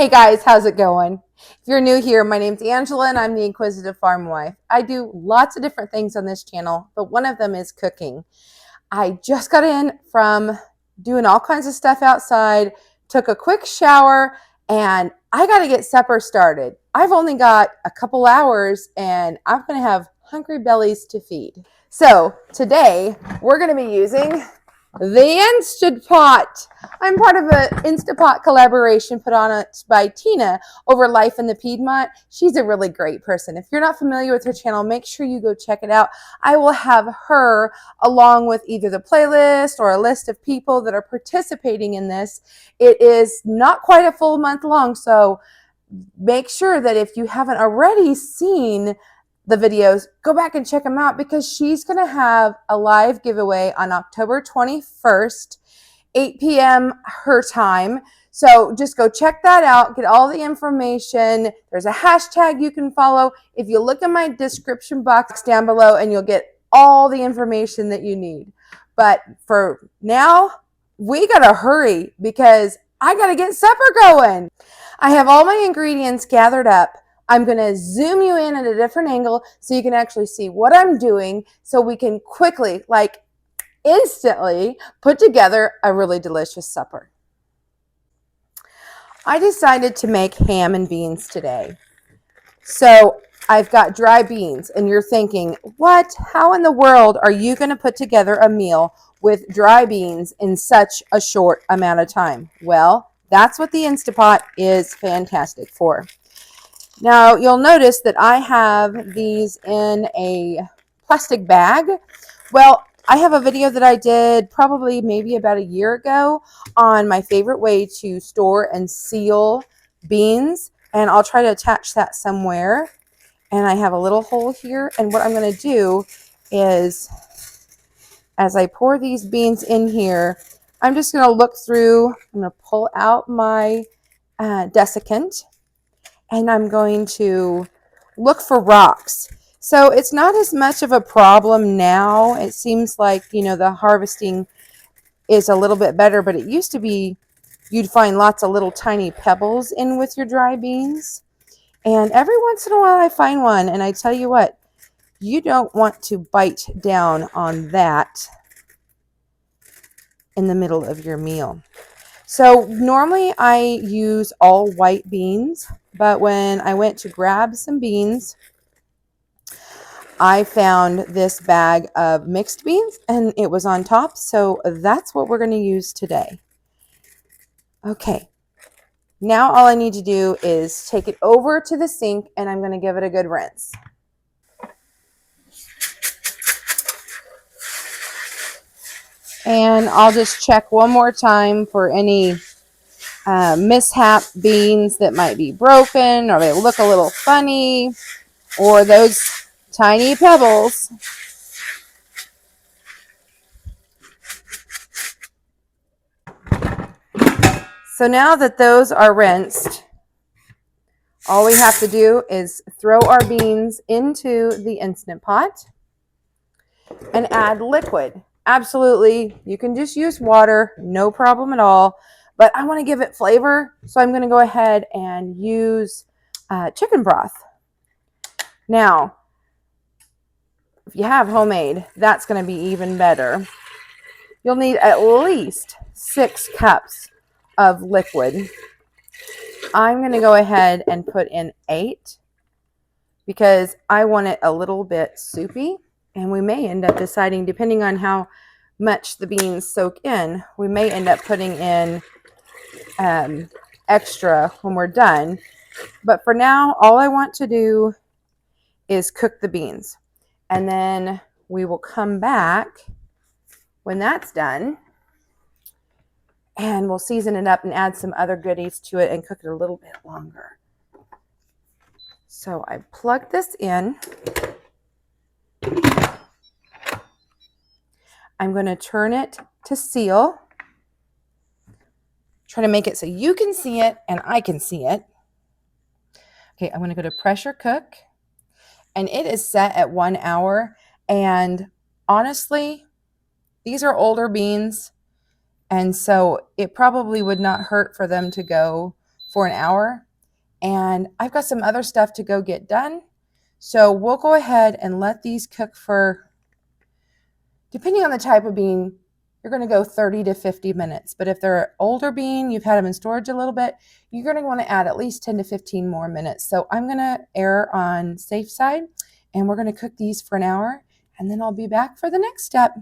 Hey guys, how's it going? If you're new here, my name's Angela and I'm the Inquisitive Farm Wife. I do lots of different things on this channel, but one of them is cooking. I just got in from doing all kinds of stuff outside, took a quick shower, and I got to get supper started. I've only got a couple hours and I'm going to have hungry bellies to feed. So today we're going to be using the Instant Pot. I'm part of an Instapot collaboration put on by Tina over Life in the Piedmont. She's a really great person. If you're not familiar with her channel, make sure you go check it out. I will have her along with either the playlist or a list of people that are participating in this. It is not quite a full month long, so make sure that if you haven't already seen the videos, go back and check them out because she's going to have a live giveaway on October 21st, 8 p.m. her time. So just go check that out, get all the information. There's a hashtag you can follow. If you look in my description box down below, and you'll get all the information that you need. But for now, we got to hurry because I got to get supper going. I have all my ingredients gathered up. I'm going to zoom you in at a different angle so you can actually see what I'm doing so we can quickly, like instantly, put together a really delicious supper. I decided to make ham and beans today. So I've got dry beans, and you're thinking, what? How in the world are you going to put together a meal with dry beans in such a short amount of time? Well, that's what the Instapot is fantastic for. Now, you'll notice that I have these in a plastic bag. Well, I have a video that I did probably maybe about a year ago on my favorite way to store and seal beans, and I'll try to attach that somewhere. And I have a little hole here, and what I'm going to do is, as I pour these beans in here, I'm just going to look through, I'm going to pull out my desiccant, and I'm going to look for rocks. So it's not as much of a problem now. It seems like, you know, the harvesting is a little bit better, but it used to be you'd find lots of little tiny pebbles in with your dry beans. And every once in a while I find one, and I tell you what, you don't want to bite down on that in the middle of your meal. So normally I use all white beans, but when I went to grab some beans, I found this bag of mixed beans and it was on top. So that's what we're going to use today. Okay. Now all I need to do is take it over to the sink and I'm going to give it a good rinse. And I'll just check one more time for any mishap beans that might be broken, or they look a little funny, or those tiny pebbles. So now that those are rinsed, all we have to do is throw our beans into the Instant Pot and add liquid. Absolutely, you can just use water, no problem at all. But I want to give it flavor, so I'm going to go ahead and use chicken broth. Now, if you have homemade, that's going to be even better. You'll need at least 6 cups of liquid. I'm going to go ahead and put in 8 because I want it a little bit soupy. And we may end up deciding, depending on how much the beans soak in, we may end up putting in extra when we're done. But for now, all I want to do is cook the beans. And then we will come back when that's done. And we'll season it up and add some other goodies to it and cook it a little bit longer. So I plug this in. I'm going to turn it to seal. Try to make it so you can see it and I can see it. Okay, I'm going to go to pressure cook. And it is set at 1 hour. And honestly, these are older beans. And so it probably would not hurt for them to go for an hour, and I've got some other stuff to go get done. So we'll go ahead and let these cook for, depending on the type of bean, you're going to go 30 to 50 minutes. But if they're an older bean, you've had them in storage a little bit, you're going to want to add at least 10 to 15 more minutes. So I'm going to err on safe side, and we're going to cook these for an hour, and then I'll be back for the next step.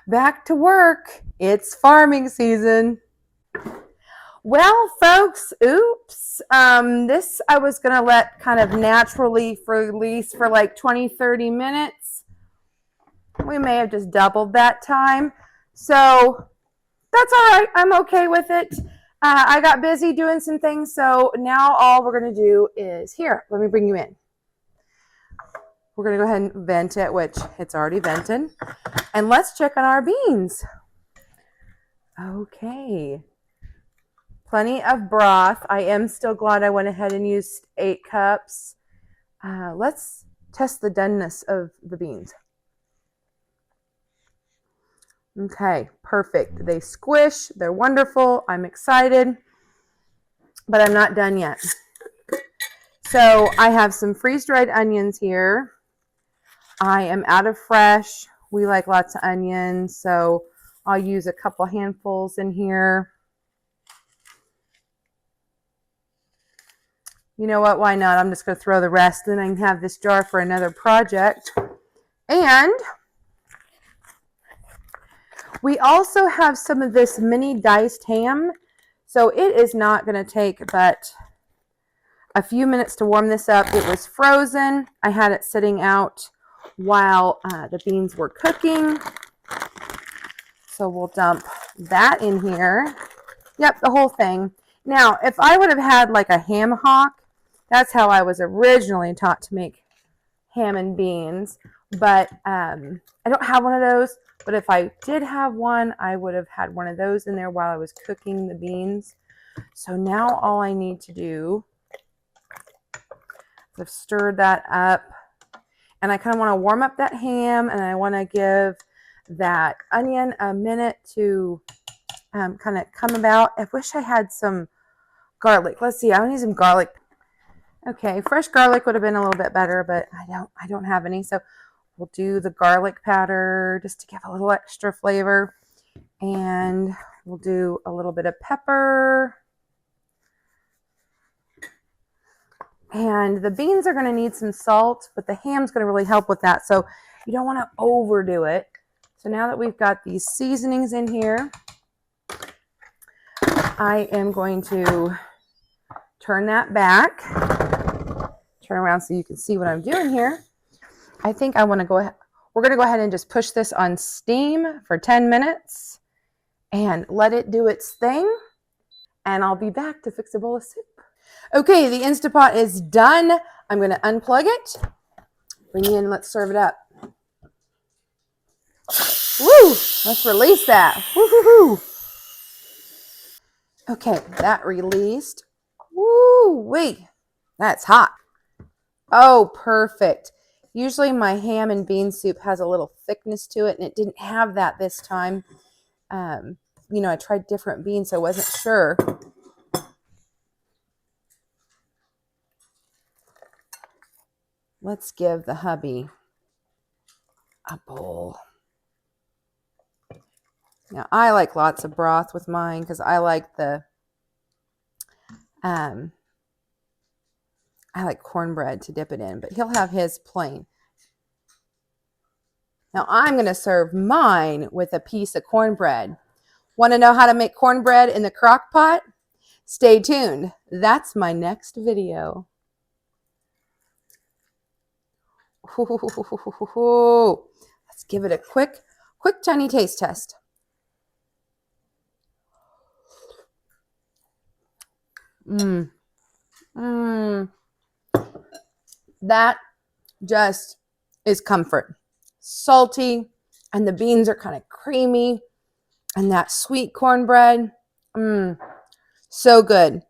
Back to work. It's farming season. Well, folks, oops. This I was going to let kind of naturally release for like 20, 30 minutes. We may have just doubled that time. So that's all right. I'm okay with it. I got busy doing some things. So now all we're going to do is, here, let me bring you in. We're going to go ahead and vent it, which it's already vented. And let's check on our beans. Okay. Plenty of broth. I am still glad I went ahead and used 8 cups. Let's test the doneness of the beans. Okay, perfect. They squish. They're wonderful. I'm excited, but I'm not done yet. So I have some freeze-dried onions here. I am out of fresh. We like lots of onions, so I'll use a couple handfuls in here. You know what? Why not? I'm just going to throw the rest, then I can have this jar for another project. And we also have some of this mini diced ham. So it is not going to take but a few minutes to warm this up. It was frozen. I had it sitting out while the beans were cooking. So we'll dump that in here. Yep, the whole thing. Now, if I would have had like a ham hock, that's how I was originally taught to make ham and beans. But I don't have one of those. But if I did have one, I would have had one of those in there while I was cooking the beans. So now all I need to do is I've stirred that up. And I kind of want to warm up that ham, and I want to give that onion a minute to kind of come about. I wish I had some garlic. Let's see, I need some garlic. Okay, fresh garlic would have been a little bit better, but I don't have any. So we'll do the garlic powder just to give a little extra flavor. And we'll do a little bit of pepper. And the beans are going to need some salt, but the ham's going to really help with that. So you don't want to overdo it. So now that we've got these seasonings in here, I am going to turn that back. Turn around so you can see what I'm doing here. I think I want to go ahead. We're going to go ahead and just push this on steam for 10 minutes and let it do its thing. And I'll be back to fix a bowl of soup. Okay, the Instapot is done. I'm going to unplug it. Bring it in. Let's serve it up. Woo! Let's release that. Woo-hoo-hoo. Okay, that released. Woo! Wait, that's hot. Oh, perfect. Usually my ham and bean soup has a little thickness to it, and it didn't have that this time. You know, I tried different beans, so I wasn't sure. Let's give the hubby a bowl. Now, I like lots of broth with mine because I like the, I like cornbread to dip it in, but he'll have his plain. Now, I'm going to serve mine with a piece of cornbread. Want to know how to make cornbread in the crock pot? Stay tuned. That's my next video. Let's give it a quick tiny taste test. That just is comfort. Salty, and the beans are kind of creamy, and that sweet cornbread, so good.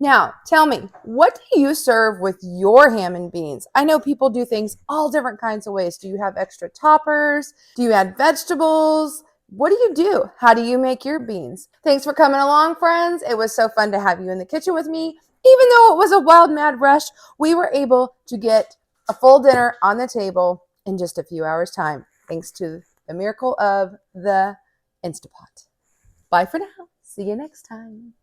Now, tell me, what do you serve with your ham and beans? I know people do things all different kinds of ways. Do you have extra toppers? Do you add vegetables? What do you do? How do you make your beans? Thanks for coming along, friends. It was so fun to have you in the kitchen with me. Even though it was a wild, mad rush, we were able to get a full dinner on the table in just a few hours' time, thanks to the miracle of the Instapot. Bye for now. See you next time.